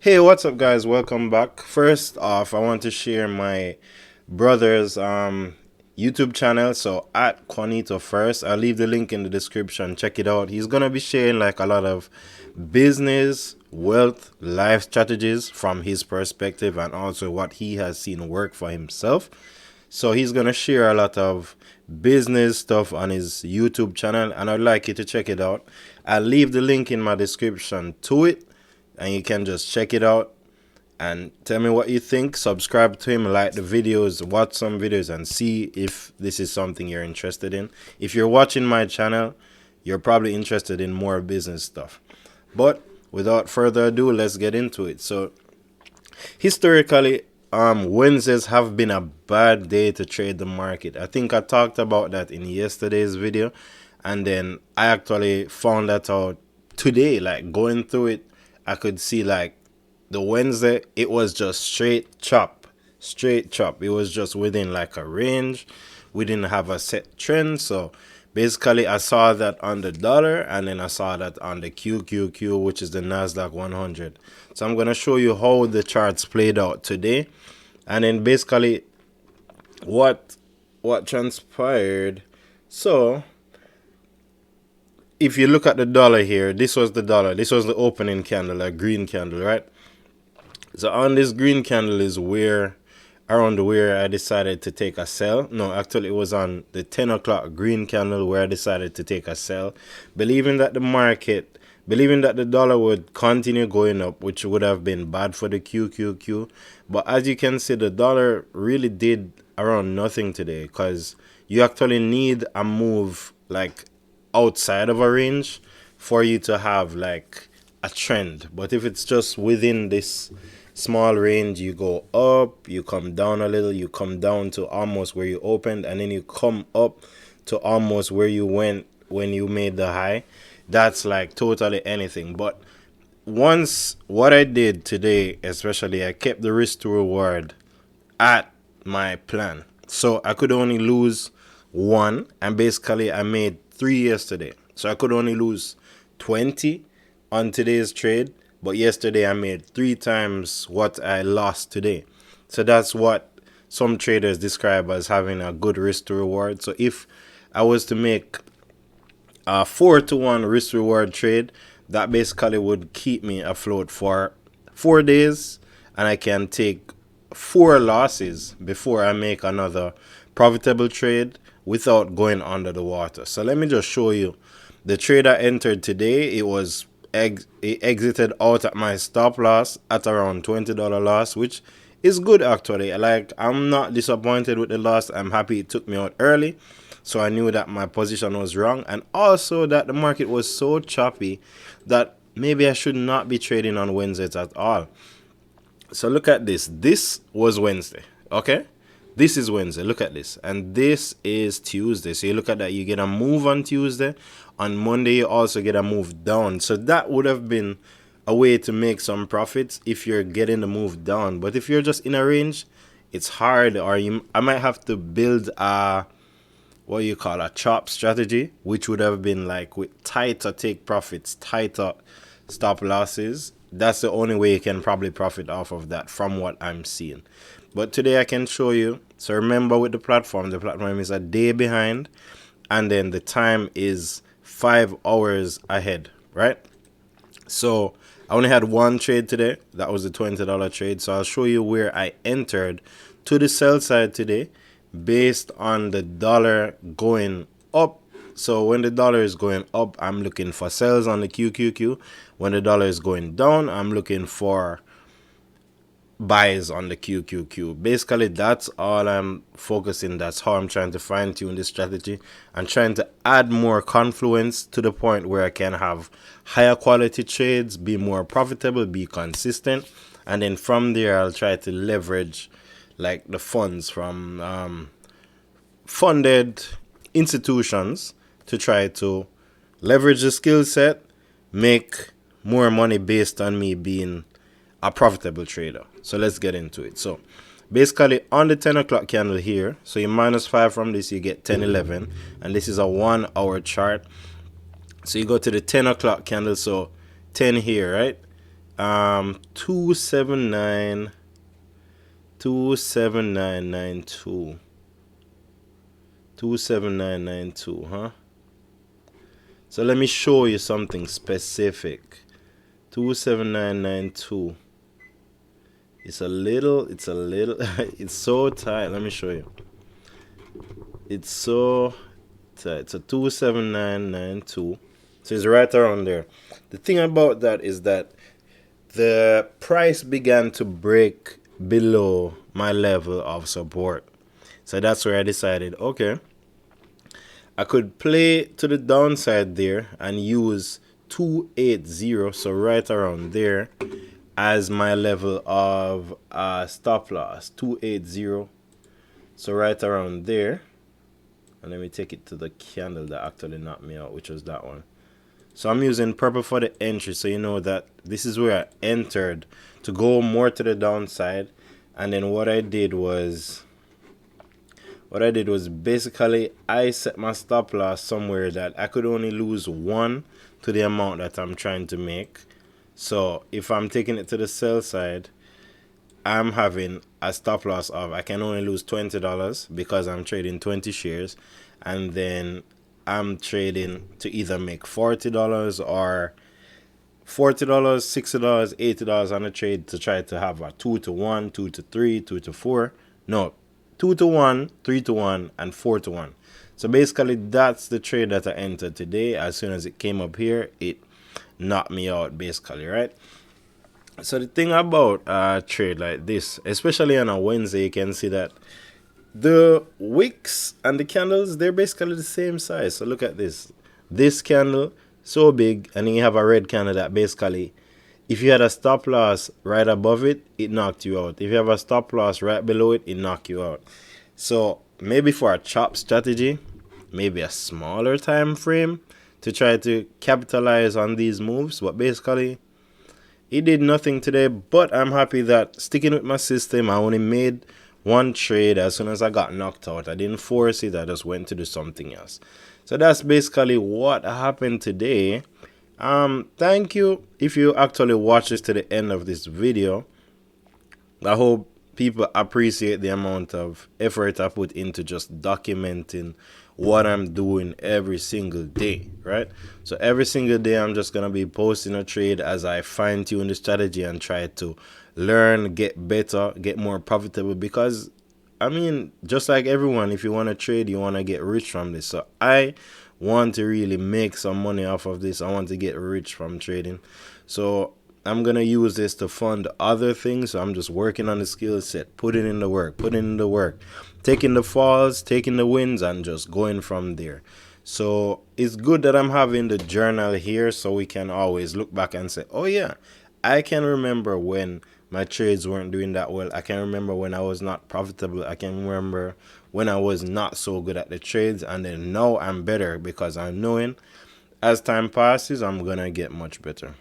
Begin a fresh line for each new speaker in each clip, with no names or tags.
Hey, what's up, guys? Welcome back. First off, I want to share my brother's YouTube channel. So at Juanito first, I'll leave the link in the description. Check it out. He's gonna be sharing like a lot of business, wealth, life strategies from his perspective and also what he has seen work for himself. So he's gonna share a lot of business stuff on his YouTube channel, and I'd like you to check it out. I'll leave the link in my description to it, and you can just check it out and tell me what you think. Subscribe to him, like the videos, watch some videos, and see if this is something you're interested in. If you're watching my channel, you're probably interested in more business stuff. But without further ado, let's get into it. So historically, Wednesdays have been a bad day to trade the market. I think I talked about that in yesterday's video, and then I actually found that out today. Like going through it, I could see like the Wednesday, it was just straight chop. It was just within like a range. We didn't have a set trend. So basically I saw that on the dollar, and then I saw that on the QQQ, which is the Nasdaq 100. So I'm going to show you how the charts played out today, and then basically what transpired. So if you look at the dollar here, this was the dollar. This was the opening candle, a green candle, right? So on this green candle is around where I decided to take a sell. No, actually it was on the 10 o'clock green candle where I decided to take a sell, believing that the dollar would continue going up, which would have been bad for the QQQ. But as you can see, the dollar really did around nothing today, because you actually need a move like outside of a range for you to have like a trend. But if it's just within this small range, you go up, you come down a little, you come down to almost where you opened, and then you come up to almost where you went when you made the high. That's like totally anything. But once what I did today, especially, I kept the risk to reward at my plan. So I could only lose one, and basically I made 3 yesterday. So I could only lose 20 on today's trade, but yesterday I made 3 times what I lost today. So that's what some traders describe as having a good risk to reward. So if I was to make a 4-to-1 risk reward trade, that basically would keep me afloat for 4 days, and I can take 4 losses before I make another profitable trade without going under the water. So let me just show you the trade I entered today. It exited out at my stop loss at around $20 loss, which is good actually. Like, I'm not disappointed with the loss. I'm happy it took me out early, so I knew that my position was wrong, and also that the market was so choppy that maybe I should not be trading on Wednesdays at all. So look at this. This was Wednesday, okay? This is Wednesday. Look at this. And this is Tuesday. So you look at that. You get a move on Tuesday. On Monday, you also get a move down. So that would have been a way to make some profits if you're getting the move down. But if you're just in a range, it's hard. Or I might have to build a chop strategy, which would have been like with tighter take profits, tighter stop losses. That's the only way you can probably profit off of that from what I'm seeing. But today I can show you. So remember, with the platform is a day behind, and then the time is 5 hours ahead, right? So I only had one trade today. That was a $20 trade. So I'll show you where I entered to the sell side today based on the dollar going up. So when the dollar is going up, I'm looking for sells on the QQQ. When the dollar is going down, I'm looking for buys on the QQQ. Basically, that's all I'm focusing. That's how I'm trying to fine tune this strategy. I'm trying to add more confluence to the point where I can have higher quality trades, be more profitable, be consistent, and then from there I'll try to leverage like the funds from funded institutions to try to leverage the skill set, make more money based on me being a profitable trader. So let's get into it. So basically on the 10 o'clock candle here, so you -5 from this, you get 10.11, and this is a 1 hour chart. So you go to the 10 o'clock candle, so 10 here, right? 279 27992 27992, huh? So let me show you something specific. 27992. It's a little it's so tight. Let me show you. It's so tight. So 27992. So it's right around there. The thing about that is that the price began to break below my level of support. So that's where I decided, okay, I could play to the downside there and use 280, so right around there, as my level of stop loss. 280, so right around there. And let me take it to the candle that actually knocked me out, which was that one. So I'm using purple for the entry, so you know that this is where I entered to go more to the downside. And then what I did was basically I set my stop loss somewhere that I could only lose 1 to the amount that I'm trying to make. So if I'm taking it to the sell side, I'm having a stop loss of, I can only lose $20 because I'm trading 20 shares, and then I'm trading to either make $40 or $40, $60, $80 on a trade to try to have a 2 to 1, 2 to 3, 2 to 4. No, 2 to 1, 3 to 1, and 4 to 1. So basically that's the trade that I entered today. As soon as it came up here, it knocked me out basically, right? So the thing about a trade like this, especially on a Wednesday, you can see that the wicks and the candles, they're basically the same size. So look at this. This candle, so big, and then you have a red candle that basically, if you had a stop loss right above it, it knocked you out. If you have a stop loss right below it, it knocked you out. So maybe for a chop strategy, maybe a smaller time frame to try to capitalize on these moves. But basically, it did nothing today. But I'm happy that sticking with my system, I only made one trade as soon as I got knocked out. I didn't force it. I just went to do something else. So that's basically what happened today. Thank you if you actually watch this to the end of this video. I hope people appreciate the amount of effort I put into just documenting what I'm doing every single day, right? So every single day I'm just gonna be posting a trade as I fine-tune the strategy and try to learn, get better, get more profitable. Because I mean, just like everyone, if you want to trade, you want to get rich from this. So I want to really make some money off of this. I want to get rich from trading. So I'm going to use this to fund other things. So I'm just working on the skill set, putting in the work, taking the falls, taking the wins, and just going from there. So it's good that I'm having the journal here so we can always look back and say, oh yeah, I can remember when my trades weren't doing that well. I can remember when I was not profitable. I can remember when I was not so good at the trades. And then now I'm better because I'm knowing as time passes, I'm going to get much better.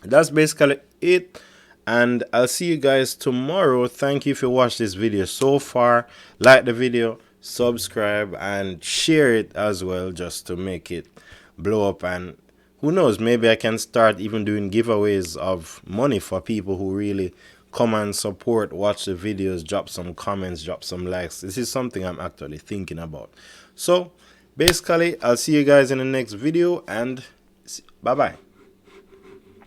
That's basically it. And I'll see you guys tomorrow. Thank you for watching this video so far. Like the video, subscribe, and share it as well just to make it blow up. And who knows, maybe I can start even doing giveaways of money for people who really come and support, watch the videos, drop some comments, drop some likes. This is something I'm actually thinking about. So basically, I'll see you guys in the next video, and bye-bye.